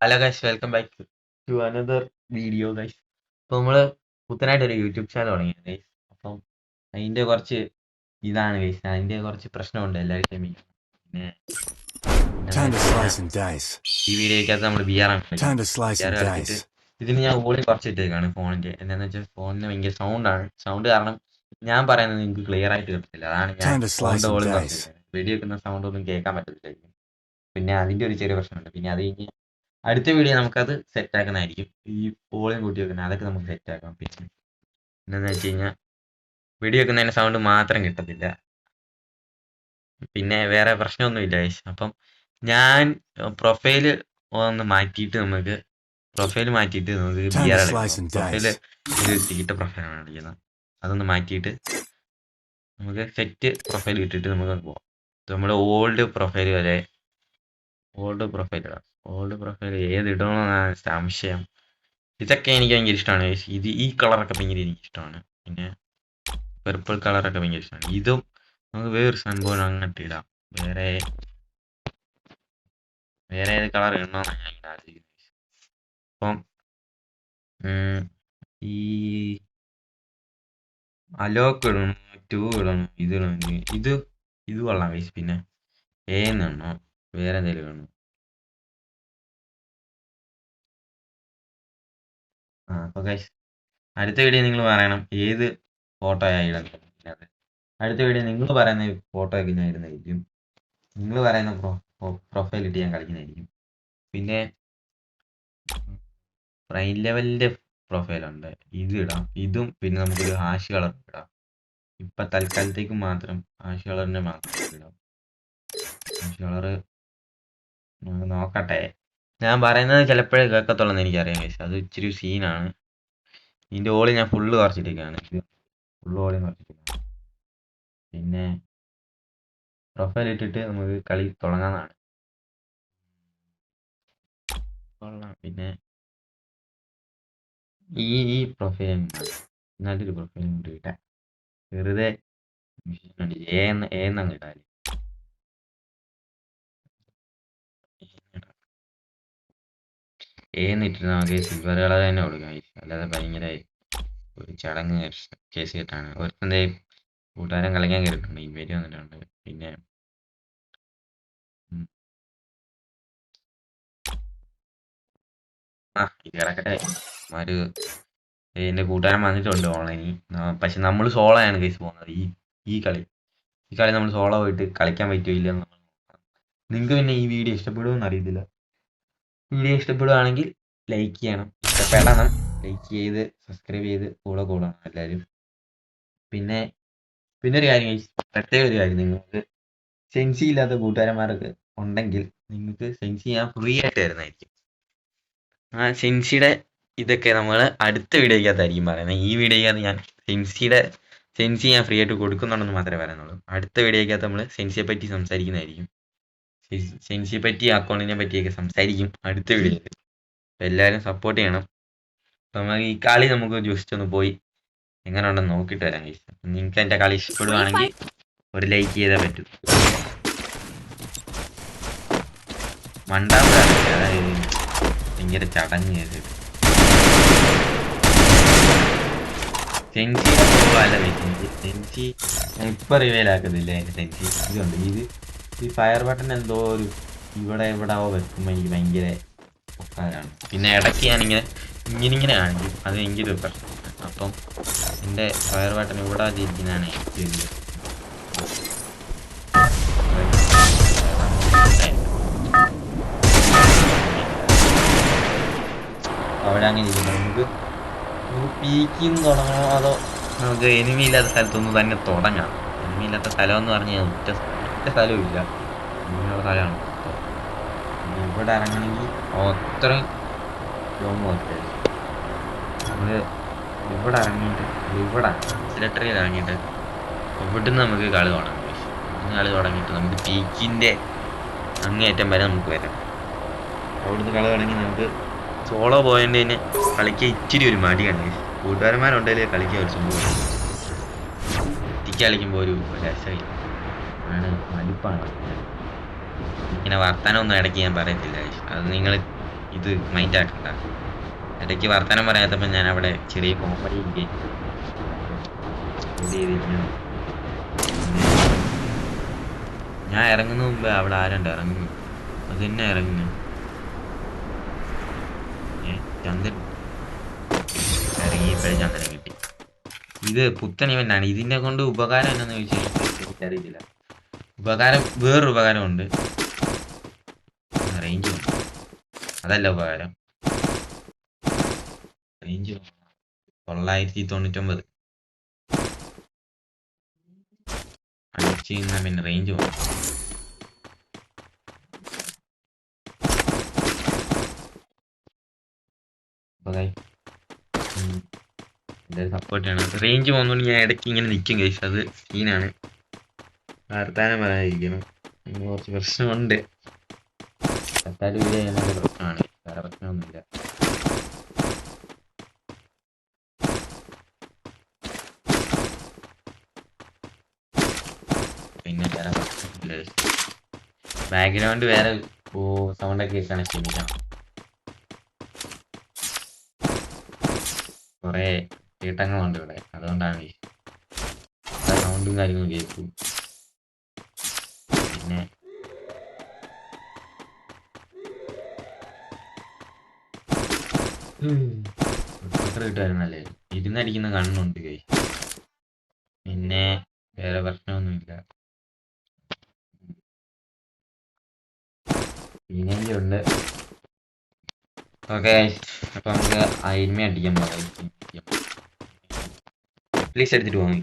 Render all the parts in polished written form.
Hello guys, welcome back to another video guys. അപ്പോൾ നമ്മൾ പുത്തനായിട്ട് ഒരു യൂട്യൂബ് ചാനൽ തുടങ്ങി ഗൈസ്. അപ്പം അതിൻ്റെ കുറച്ച് ഇതാണ് ഗൈസ്, അതിൻ്റെ കുറച്ച് പ്രശ്നമുണ്ട്, എല്ലാവരും ക്ഷമിക്കണം. പിന്നെ ഈ വീഡിയോക്കകത്ത് നമ്മൾ ബി ആർ കളിച്ചിട്ട് ഇതിന് ഞാൻ വോളിയം കുറച്ചിട്ടേക്കാണ് ഫോണിൻ്റെ. എന്താണെന്ന് വെച്ചാൽ ഫോണിന് ഭയങ്കര സൗണ്ട് കാരണം ഞാൻ പറയുന്നത് നിങ്ങൾക്ക് ക്ലിയർ ആയിട്ട് കിട്ടത്തില്ല. അതാണ് ഞാൻ ഫോണിൻ്റെ വോളിയം കുറച്ചിട്ടേക്കുന്നത്. വെടി വെക്കുന്ന സൗണ്ട് ഒന്നും കേൾക്കാൻ പറ്റത്തില്ലായിരിക്കും. പിന്നെ അതിൻ്റെ ഒരു ചെറിയ പ്രശ്നമുണ്ട്. പിന്നെ അത് കഴിഞ്ഞ് അടുത്ത വീഡിയോ നമുക്കത് സെറ്റ് ആക്കുന്നതായിരിക്കും. ഈ വോളിയം കൂട്ടി വെക്കുന്നത് അതൊക്കെ നമുക്ക് സെറ്റ് ആക്കാം. പിന്നെ എന്താണെന്ന് വെച്ച് കഴിഞ്ഞാൽ വെടി വെക്കുന്നതിൻ്റെ സൗണ്ട് മാത്രം കിട്ടത്തില്ല. പിന്നെ വേറെ പ്രശ്നമൊന്നുമില്ല ഗൈസ്. അപ്പം ഞാൻ പ്രൊഫൈല് ഒന്ന് മാറ്റിയിട്ട് നമുക്ക് ബി ആർ എടുക്കണം. പ്രൊഫൈല് ഒരു തീറ്റ പ്രൊഫൈലാണ് കളിക്കുന്നത്. അതൊന്ന് മാറ്റിയിട്ട് നമുക്ക് സെറ്റ് പ്രൊഫൈൽ ഇട്ടിട്ട് നമുക്ക് പോവാം. നമ്മുടെ ഓൾഡ് പ്രൊഫൈൽ ഏതിടണമെന്നാണ് സംശയം. ഇതൊക്കെ എനിക്ക് ഭയങ്കര ഇഷ്ടമാണ്. ഈ കളറൊക്കെ ഭയങ്കര എനിക്ക് ഇഷ്ടമാണ്. പിന്നെ പർപ്പിൾ കളറൊക്കെ ഭയങ്കര ഇഷ്ടമാണ്. ഇതും നമുക്ക് വേറൊരു സംഭവം അങ്ങോട്ട് ഇടാം. വേറെ ഏത് കളർ ഇടണമെന്നാണ് ഞാൻ ഇങ്ങനെ ആലോചിക്കുന്നത്. അപ്പം ഈ അലോക്ക് ഇടണം, 2 ഇടണം, ഇത് കൊള്ളാം ഗൈസ്. പിന്നെ ഏന്നോ വേറെ എന്തെങ്കിലും വേണം. അപ്പോൾ ഗൈസ് അടുത്ത വീഡിയോ നിങ്ങൾ പറയണം ഏത് ഫോട്ടോ ഇടുന്നത്. അടുത്ത വീഡിയോ നിങ്ങൾ പറയുന്ന ഫോട്ടോ ഒക്കെ ഞാൻ ഇടുന്നതായിരിക്കും. നിങ്ങൾ പറയുന്ന പ്രൊഫൈൽ ഇട്ട് ഞാൻ കളിക്കുന്നതായിരിക്കും. പിന്നെ പ്രൈം ലെവലിൻ്റെ പ്രൊഫൈലുണ്ട്, ഇത് ഇടാം. ഇതും പിന്നെ നമുക്കൊരു ഹാഷ് കളർ ഇടാം. ഇപ്പം തൽക്കാലത്തേക്ക് മാത്രം ഹാഷ് കളറിൻ്റെ മാത്രം ഇടാം. ഹാഷ് കളറ് നോക്കട്ടെ. ഞാൻ പറയുന്നത് ചിലപ്പോഴേ കേൾക്കത്തുള്ളൂ എനിക്കറിയാം ഗൈസ്. അത് ഇച്ചിരി സീനാണ്. ഇതിൻ്റെ ഓളി ഞാൻ ഫുള്ള് കുറച്ചിട്ടേക്കാണ്. ഫുള്ള് ഓളി കുറച്ചിട്ടേക്കാണ്. പിന്നെ പ്രൊഫൈൽ ഇട്ടിട്ട് നമുക്ക് കളി തുടങ്ങാമെന്നാണ്. പിന്നെ ഈ പ്രൊഫൈൽ നല്ലൊരു പ്രൊഫൈൽ ഇട്ടാൽ വെറുതെ ഏന്നങ്ങ് ഇട്ടാൽ ഏന്നിട്ടിട്ട് നമുക്ക് സിൽവർ കളർ തന്നെ കൊടുക്കാം. അല്ലാതെ ഭയങ്കര ഒരു ചടങ്ങ് കേസ് കേട്ടാണ്. ഒരുത്തൻ്റെ കൂട്ടുകാരൻ കളിക്കാൻ കയറിയിട്ടുണ്ട്, ഇൻവൈറ്റ് വന്നിട്ടുണ്ട്. പിന്നെ ഇത് കിടക്കട്ടെ. എൻ്റെ കൂട്ടുകാരൻ വന്നിട്ടുണ്ട് ഓൺലൈനിൽ. പക്ഷെ നമ്മൾ സോളോയാണ് കേസ് പോകുന്നത്. ഈ കളി നമ്മൾ സോളോ പോയിട്ട് കളിക്കാൻ പറ്റുമോ ഇല്ല. നിങ്ങൾക്ക് പിന്നെ ഈ വീഡിയോ ഇഷ്ടപ്പെടുമെന്ന് അറിയത്തില്ല. വീഡിയോ ഇഷ്ടപ്പെടുകയാണെങ്കിൽ ലൈക്ക് ചെയ്യണം. ഇഷ്ടപ്പെടണം. ലൈക്ക് ചെയ്ത് സബ്സ്ക്രൈബ് ചെയ്ത് കൂടണം എല്ലാവരും. പിന്നെ ഒരു കാര്യം, പ്രത്യേക ഒരു കാര്യം, നിങ്ങൾക്ക് സെൻസി ഇല്ലാത്ത കൂട്ടുകാരന്മാരൊക്കെ ഉണ്ടെങ്കിൽ നിങ്ങൾക്ക് സെൻസി ഞാൻ ഫ്രീ ആയിട്ട് തരുന്നതായിരിക്കും. ആ സെൻസിയുടെ ഇതൊക്കെ നമ്മൾ അടുത്ത വീഡിയോക്കകത്തായിരിക്കും പറയുന്നത്. ഈ വീഡിയോക്കകത്ത് ഞാൻ സെൻസി ഞാൻ ഫ്രീ ആയിട്ട് കൊടുക്കുന്നുണ്ടെന്ന് മാത്രമേ പറയുന്നുള്ളൂ. അടുത്ത വീഡിയോക്കകത്ത് നമ്മൾ സെൻസിയെ പറ്റി സംസാരിക്കുന്നതായിരിക്കും. സെൻസിയെ പറ്റി, അക്കൗണ്ടിനെ പറ്റിയൊക്കെ സംസാരിക്കും അടുത്ത വീഡിയോയിൽ. അപ്പോൾ എല്ലാവരും സപ്പോർട്ട് ചെയ്യണം. അപ്പം നമുക്ക് ഈ കളി നമുക്ക് ജസ്റ്റ് ഒന്ന് പോയി എങ്ങനെ ഉണ്ടെന്ന് നോക്കിയിട്ട് വരാം ഗൈസ്. നിങ്ങൾക്ക് എൻ്റെ കളി ഇഷ്ടപ്പെടുവാണെങ്കിൽ ഒരു ലൈക്ക് ചെയ്തേ പറ്റൂ. അതായത് ഭയങ്കര ചടങ്ങ് ചെയ്തിട്ട് സെൻസി അല്ല. സെൻസി ഞാൻ ഇപ്പം റിവൈലാക്കുന്നില്ല. എൻ്റെ സെൻസി ഇതുണ്ട്. ഈ ഫയർ ബട്ടൺ എന്തോ ഒരു ഇവിടെ വെക്കുമ്പോൾ എനിക്ക് ഭയങ്കര ഉപകാരമാണ്. പിന്നെ ഇടയ്ക്ക് ഞാനിങ്ങനെ കാണിക്കും. അത് എനിക്കൊരു പ്രശ്നം. അപ്പം എൻ്റെ ഫയർ ബട്ടൺ ഇവിടെ ഇരിക്കുന്നതാണ് എനിക്ക് അവിടെ അങ്ങനെ ഇരിക്കുന്നത്. നമുക്ക് പീക്കിന്ന് തുടങ്ങണോ അതോ നമുക്ക് എനിമി ഇല്ലാത്ത സ്ഥലത്തൊന്ന് തന്നെ തുടങ്ങാം. എനിമി ഇല്ലാത്ത സ്ഥലം എന്ന് പറഞ്ഞാൽ ഒറ്റ സ്ഥലവും ഇല്ല, ഇങ്ങനെയുള്ള സ്ഥലമാണ്. ഇവിടെ ഇറങ്ങണമെങ്കിൽ അത്രയും ലോങ് വർക്ക്. നമ്മൾ ഇവിടെ സിലട്ടറിയിൽ ഇറങ്ങിയിട്ട് ഇവിടുന്ന് നമുക്ക് കളി തുടങ്ങാം. കളി തുടങ്ങിയിട്ട് നമുക്ക് പീക്കിൻ്റെ അങ്ങേയറ്റം വരെ നമുക്ക് വരാം. അവിടുന്ന് കളി തുടങ്ങി നമുക്ക് സോളോ പോയതിന് കളിക്കാൻ ഇച്ചിരി ഒരു മടിയാണ്. കൂട്ടുകാരന്മാരുണ്ടെങ്കിൽ കളിക്കാൻ ഒരു സംഭവം. കളിക്കുമ്പോൾ ഒരു രസമില്ല, മടുപ്പാണ്. ഇങ്ങനെ വർത്താനമൊന്നും ഇടയ്ക്ക് ഞാൻ പറയത്തില്ല. അത് നിങ്ങൾ ഇത് മൈൻഡ് ആക്കണ്ട. ഇടയ്ക്ക് വർത്തമാനം പറയാത്തപ്പോൾ ഞാൻ അവിടെ ചെറിയ കോമഡി ചെയ്തിരിക്കുന്നു. ഞാൻ ഇറങ്ങുന്ന മുമ്പ് അവിടെ ആരുണ്ട് ഇറങ്ങുന്നു? അത് തന്നെ ഇറങ്ങുന്നു. ചന്ദ്രൻ ഇറങ്ങി, ഇപ്പോഴും ചന്ദ്രൻ കിട്ടി. ഇത് പുത്തൻ ഇവന്റാണ്. ഇതിനെ കൊണ്ട് ഉപകാരം എന്താണെന്ന് ചോദിച്ചാൽ എനിക്കറിയില്ല. ഉപകാരം, വേറൊരു ഉപകാരമുണ്ട്. റേഞ്ച് അതല്ല ഉപകാരം. റേഞ്ച് 999 അടിച്ച് കഴിഞ്ഞാൽ പിന്നെ റേഞ്ച് പോകും. എന്തായാലും സപ്പോർട്ട് ചെയ്യണം. റേഞ്ച് പോകുന്നതുകൊണ്ട് ഞാൻ ഇടയ്ക്ക് ഇങ്ങനെ നിൽക്കും ഗൈസ്. അത് സീനാണ്. വർത്താനം പറയാതിരിക്കണം. കുറച്ച് പ്രശ്നമുണ്ട്. തക്കാളി വീട് ചെയ്യുന്നതിൻ്റെ പ്രശ്നമാണ്. വേറെ പ്രശ്നമൊന്നുമില്ല. പിന്നെ വേറെ പ്രശ്നമില്ല. ബാക്ക്ഗ്രൗണ്ട് വേറെ സൗണ്ടൊക്കെ കേൾക്കാൻ ക്ഷമിക്കണം. കുറേ കീട്ടങ്ങളുണ്ട് ഇവിടെ, അതുകൊണ്ടാണ് ഈ സൗണ്ടും കാര്യങ്ങളും കേൾക്കും. പിന്നെ കിട്ടുമായിരുന്നല്ലേ. ഇരുന്നടിക്കുന്ന കണ്ണുണ്ട് കൈ. പിന്നെ വേറെ പ്രശ്നമൊന്നുമില്ല. ഉണ്ട്. ഓക്കെ, അപ്പൊ നമുക്ക് അയിമ അടിക്കാൻ പോകാം. പ്ലീസ് എടുത്തിട്ട് പോകാം.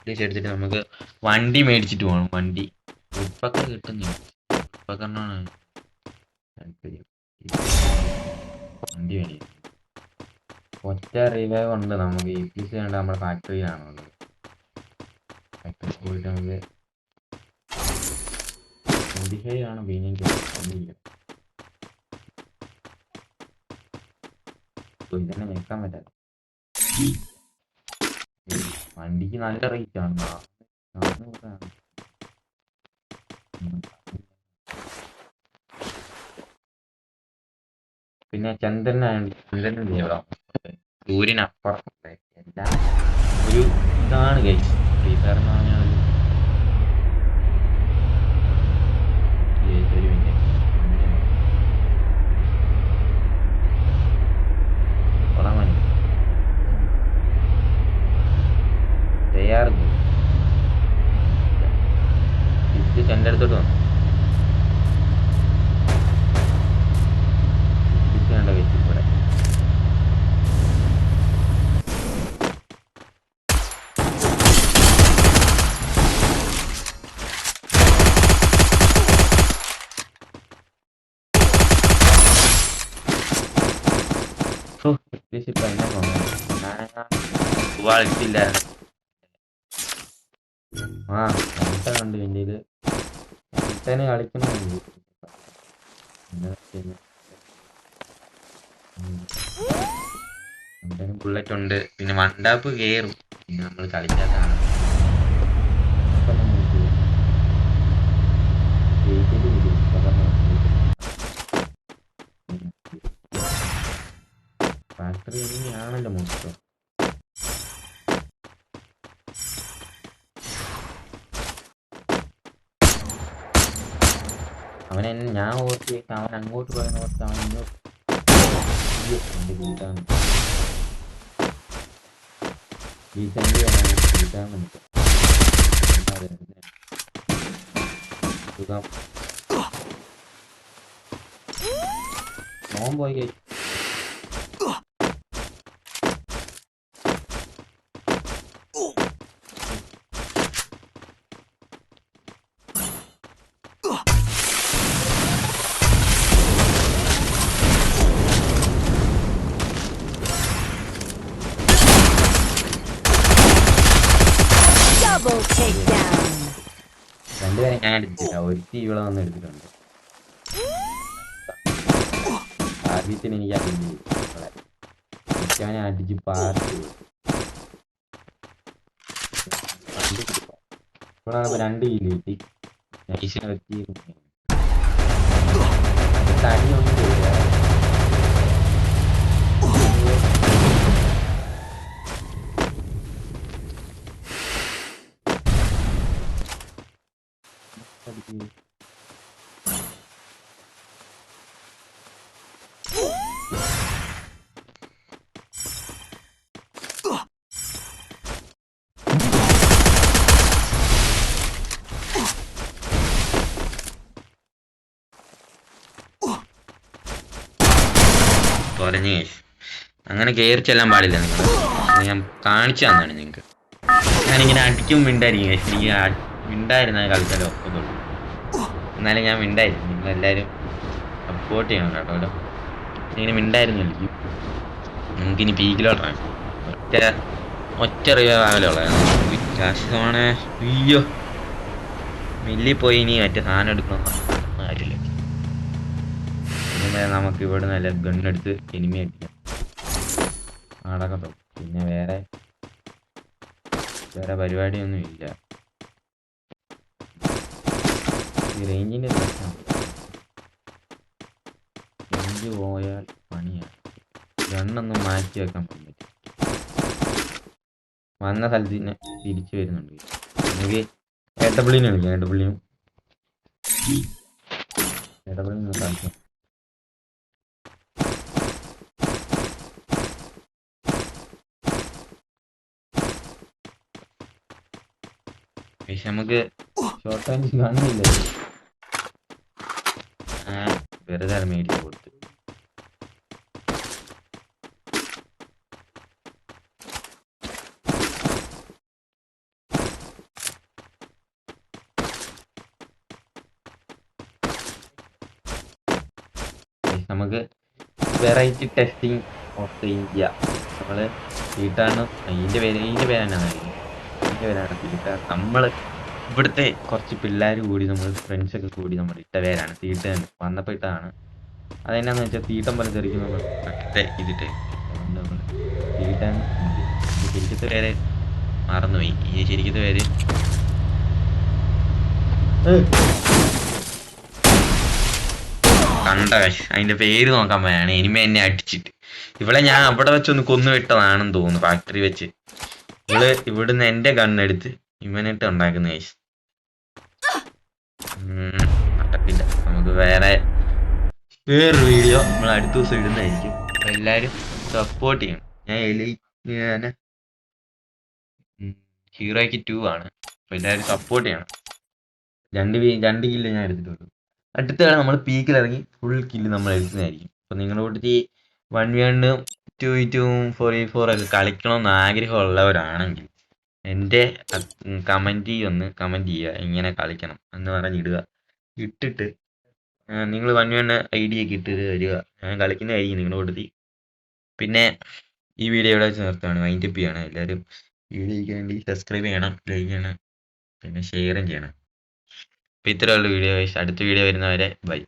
പ്ലീസ് എടുത്തിട്ട് നമുക്ക് വണ്ടി മേടിച്ചിട്ട് പോകണം. വണ്ടി ഉപ്പൊക്കെ കിട്ടുന്നില്ല. ഉപ്പൊക്കെയാണ് താല്പര്യം. വണ്ടി മേടിക്കും. ഒറ്റ റിവൈവ് ഉണ്ട് നമുക്ക്. ഈ പി സി കണ്ട് നമ്മുടെ ഫാക്ടറിയിലാണുള്ളത്. ഫാക്ടറി പോയിട്ട് നമുക്ക് 25 ആണ് ബീനിങ്. ഇതന്നെ നിൽക്കാൻ പറ്റാതെ. വണ്ടിക്ക് നല്ല റേറ്റ് ആണ്. 400 പിന്നെ ചന്ദ്രനുണ്ട് ഇവിടെ. സൂര്യനപ്പുറം എല്ലാം ഒരു ഇതാണ് കഴിച്ചു. ഫ്രീ ഫയർ എന്ന് പറഞ്ഞാൽ ഒരു മണി തയ്യാറുണ്ട്. തിരിച്ച് എൻ്റെ അടുത്തോട്ട് വന്നു. തിരിച്ച് വെച്ച് ഇവിടെ ില്ലായിരുന്നു. കണ്ട് ഇന്ത്യയില് കളിക്കുന്നുണ്ട്. ബുള്ളറ്റ് ഉണ്ട്. പിന്നെ മണ്ടാപ്പ് കേറും. പിന്നെ നമ്മൾ കളിക്കാത്തതാണ്. ഫാക്ടറി ആണല്ലോ മൊത്തം. ഞാൻ ഓർത്ത് അവൻ അങ്ങോട്ട് പോയെന്ന് ഓർത്ത് അവൻ ഇങ്ങോട്ട് കൂട്ടാൻ മോൻ പോയി കഴിച്ചു. രണ്ടുപേരെ ഞാൻ എടുത്തിട്ടില്ല. ഒരുത്തി ഇവിടെ വന്ന് എടുത്തിട്ടുണ്ട്. ആദ്യത്തിന് എനിക്ക് അറിയില്ല. അവനെ അടിച്ച് പാർട്ടി ഇപ്പോഴാണ് 2 കിലോ കിട്ടി. നൈസിനെ വെച്ച് തടിയുണ്ട്. കുറഞ്ഞ കേസ്. അങ്ങനെ കയറി ചെല്ലാൻ പാടില്ല നിങ്ങൾ. ഞാൻ കാണിച്ചു തന്നാണ് നിങ്ങൾക്ക്. ഞാനിങ്ങനെ അടിക്കും മിണ്ടായിരിക്കും കേസ്. എനിക്ക് മിണ്ടായിരുന്നാൽ കളിച്ചാലേ ഒപ്പത്തുള്ളൂ. എന്നാലും ഞാൻ മിണ്ടായിരുന്നു. നിങ്ങളെല്ലാവരും സപ്പോർട്ട് ചെയ്യണം കേട്ടോ. ഇങ്ങനെ മിണ്ടായിരുന്നു കളിക്കും. നമുക്കിനി പീക്കിലോട്ടാണ്. ഒറ്റ റിവൈവാകലുള്ളതാണ് കാശോണെ. അയ്യോ മില്ലിൽ പോയി ഇനി മറ്റേ സാധനം എടുക്കണമെന്ന് കാര്യമില്ല. പിന്നെ നമുക്ക് ഇവിടെ നല്ല ഗണ്ണെടുത്ത് എനിമി അടിക്കാം നടക്കത്തോ. പിന്നെ വേറെ പരിപാടിയൊന്നും ഇല്ല. ഈ റേഞ്ചിൻ്റെ പ്രശ്നം. റേഞ്ച് പോയാൽ പണിയാണ്. ഗണ്ണൊന്നും മാറ്റി വെക്കാൻ പറ്റും. വന്ന സ്ഥലത്ത് തന്നെ തിരിച്ചു വരുന്നുണ്ട്. നമുക്ക് എടബിളിനെ വിളിക്കാം. എടബിളിനും കളിക്കാം. പക്ഷെ നമുക്ക് ഷോർട്ട് റേഞ്ച് കാണില്ല. വെറുതെ മേടിച്ച് കൊടുത്ത് നമുക്ക് വെറൈറ്റി ടെസ്റ്റിംഗ് ഓഫ് ഇന്ത്യ നമ്മൾ തീട്ടാണ്. ഇതിൻ്റെ പേരാണ് തീട്ട. നമ്മൾ ഇവിടുത്തെ കുറച്ച് പിള്ളേർ കൂടി നമ്മൾ ഫ്രണ്ട്സൊക്കെ കൂടി നമ്മൾ ഇട്ട പേരാണ് തീട്ടൻ. വന്നപ്പോൾ ഇട്ടതാണ്. അതെന്നാന്ന് വെച്ചാൽ തീട്ടം പോലെ തെറിക്കും നമ്മൾ ഇതിട്ട്. അതുകൊണ്ട് നമ്മൾ തീട്ടൻ. ശരിക്കത്തെ പേര് മറന്നുപോയി. ഈ ശരിക്കത്തെ പേര് കണ്ട. അതിന്റെ പേര് നോക്കാൻ പോയാണ്. ഇനിമ എന്നെ അടിച്ചിട്ട് ഇവിടെ ഞാൻ അവിടെ വെച്ചൊന്ന് കൊന്നു വിട്ടതാണെന്ന് തോന്നുന്നു. ഫാക്ടറി വെച്ച് ഇവിടുന്ന് എന്റെ ഗണ്ണെടുത്ത് ഇവനിട്ട് ഉണ്ടാക്കുന്ന കേസ്. നടക്കില്ല. നമുക്ക് വേറൊരു വീഡിയോ നമ്മൾ അടുത്ത ദിവസം ഇടുന്നതായിരിക്കും. അപ്പൊ എല്ലാരും സപ്പോർട്ട് ചെയ്യണം. ഞാൻ ഹീറോയ്ക്ക് 2 ആണ്. അപ്പൊ എല്ലാരും സപ്പോർട്ട് ചെയ്യണം. 2 കില്ല് ഞാൻ എടുത്തിട്ടുള്ളൂ. അടുത്ത കളി നമ്മൾ പീക്കിൽ ഇറങ്ങി ഫുൾ കില്ല് നമ്മൾ എടുക്കുന്നതായിരിക്കും. അപ്പൊ നിങ്ങളുടെ കൂട്ടത്തിൽ 1v1 2v2 4v4 ഒക്കെ കളിക്കണമെന്ന് ആഗ്രഹമുള്ളവരാണെങ്കിൽ എൻ്റെ കമൻറ്റ് ചെയ്യുക. ഇങ്ങനെ കളിക്കണം എന്ന് പറഞ്ഞിടുക. ഇട്ടിട്ട് നിങ്ങൾ 1v1 ID ഒക്കെ ഇട്ടിട്ട് വരിക. ഞാൻ കളിക്കുന്നതായിരിക്കും നിങ്ങളുടെ കൂട്ടത്തിൽ. പിന്നെ ഈ വീഡിയോ ഇവിടെ വെച്ച് നിർത്തുകയാണ്. വൈൻഡപ്പ് ചെയ്യണം. എല്ലാവരും വീഡിയോയ്ക്ക് വേണ്ടി സബ്സ്ക്രൈബ് ചെയ്യണം, ലൈക്ക് ചെയ്യണം, പിന്നെ ഷെയറും ചെയ്യണം. അപ്പോൾ ഇത്രയുള്ള വീഡിയോ. അടുത്ത വീഡിയോ വരുന്നവരെ ബൈ.